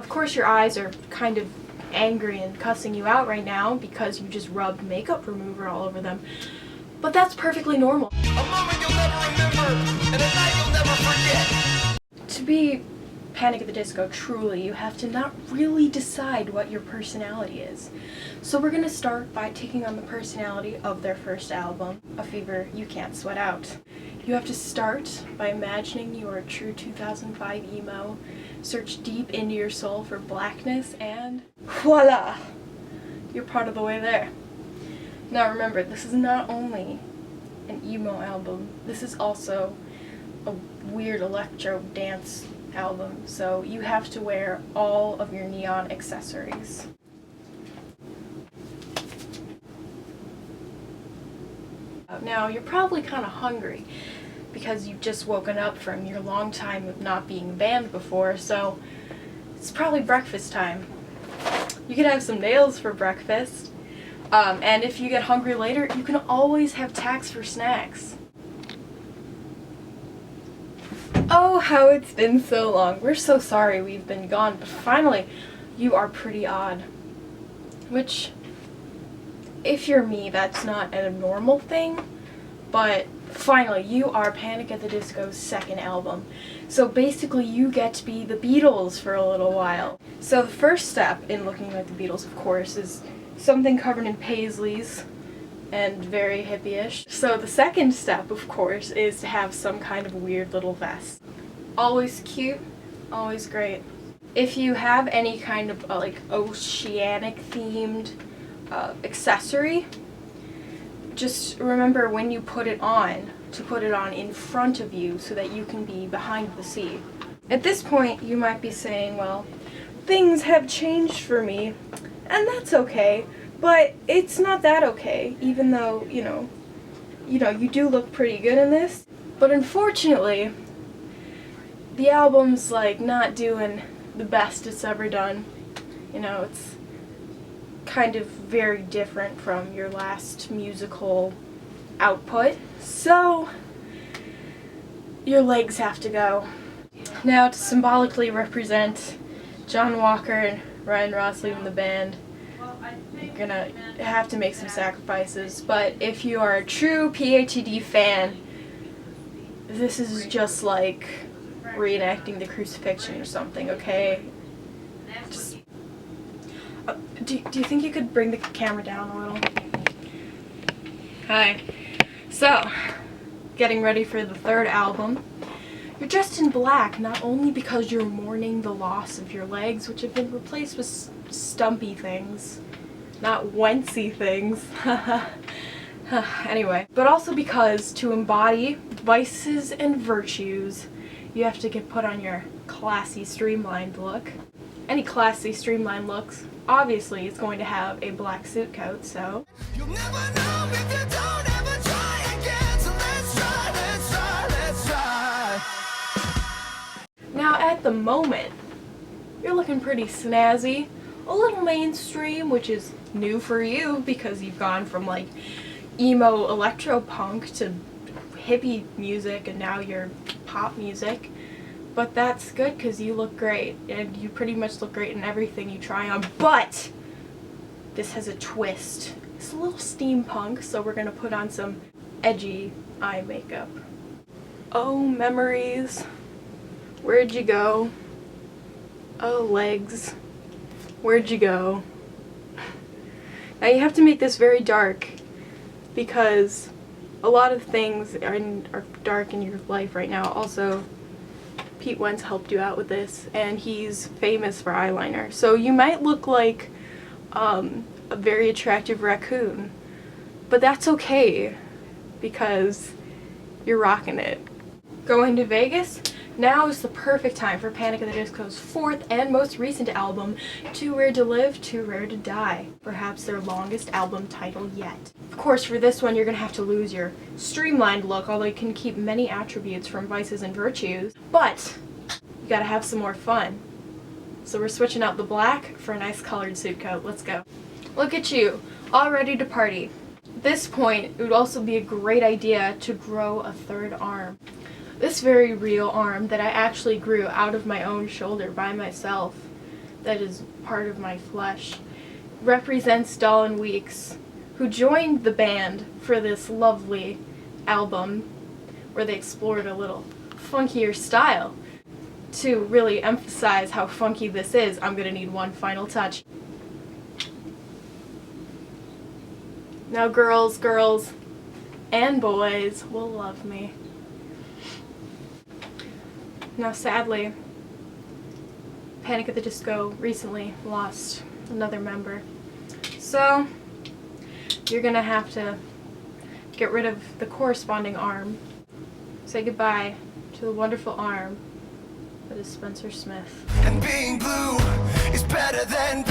Of course your eyes are kind of angry and cussing you out right now because you just rubbed makeup remover all over them. But that's perfectly normal. A moment you'll never remember, and a night you'll never forget. To be Panic at the Disco truly, you have to not really decide what your personality is. So we're going to start by taking on the personality of their first album, A Fever You Can't Sweat Out. You have to start by imagining you are a true 2005 emo, search deep into your soul for blackness, and voila! You're part of the way there. Now remember, this is not only an emo album, this is also a weird electro dance album, so you have to wear all of your neon accessories. Now you're probably kind of hungry because you've just woken up from your long time of not being banned before, so it's probably breakfast time. You could have some nails for breakfast. And if you get hungry later, you can always have tacks for snacks. Oh, how it's been so long. We're so sorry we've been gone, but finally, you are pretty odd. Which, if you're me, that's not a normal thing, but finally, you are Panic at the Disco's second album. So basically, you get to be the Beatles for a little while. So the first step in looking like the Beatles, of course, is something covered in paisleys and very hippie-ish. So the second step, of course, is to have some kind of weird little vest. Always cute, always great. If you have any kind of like oceanic themed accessory, just remember when you put it on, to put it on in front of you so that you can be behind the sea. At this point, you might be saying, well, things have changed for me, and that's okay, but it's not that okay, even though, you know, you do look pretty good in this. But unfortunately, the album's like not doing the best it's ever done. You know, it's kind of very different from your last musical output, so your legs have to go. Now, to symbolically represent John Walker and Ryan Ross leaving the band, you're gonna have to make some sacrifices, but if you are a true PATD fan, this is just like reenacting the crucifixion or something, okay? Just, do you think you could bring the camera down a little? Hi. So, getting ready for the third album. You're dressed in black not only because you're mourning the loss of your legs, which have been replaced with stumpy things, not wency things. Anyway, but also because to embody vices and virtues, you have to get put on your classy, streamlined look. Any classy, streamlined looks, obviously, is going to have a black suit coat, so You'll never know if you don't ever try again, so let's try. now at the moment, you're looking pretty snazzy, a little mainstream, which is new for you because you've gone from like emo electro-punk to hippie music and now you're pop music. But that's good because you look great, and you pretty much look great in everything you try on. But this has a twist. It's a little steampunk, so we're going to put on some edgy eye makeup. Oh, memories. Where'd you go? Oh, legs. Where'd you go? Now you have to make this very dark because a lot of things are dark in your life right now. Also, Pete Wentz helped you out with this, and he's famous for eyeliner. So you might look like a very attractive raccoon, but that's okay because you're rocking it. Going to Vegas? Now is the perfect time for Panic at the Disco's fourth and most recent album, Too Rare to Live, Too Rare to Die. Perhaps their longest album title yet. Of course, for this one, you're going to have to lose your streamlined look, although you can keep many attributes from Vices and Virtues. But you gotta have some more fun. So we're switching out the black for a nice colored suit coat. Let's go. Look at you, all ready to party. At this point, it would also be a great idea to grow a third arm. This very real arm that I actually grew out of my own shoulder by myself that is part of my flesh, represents Dolan Weeks, who joined the band for this lovely album where they explored a little funkier style. To really emphasize how funky this is, I'm gonna need one final touch. Now girls, and boys will love me. Now sadly, Panic at the Disco recently lost another member. So, you're gonna have to get rid of the corresponding arm. Say goodbye to the wonderful arm that is Spencer Smith. And being blue is better than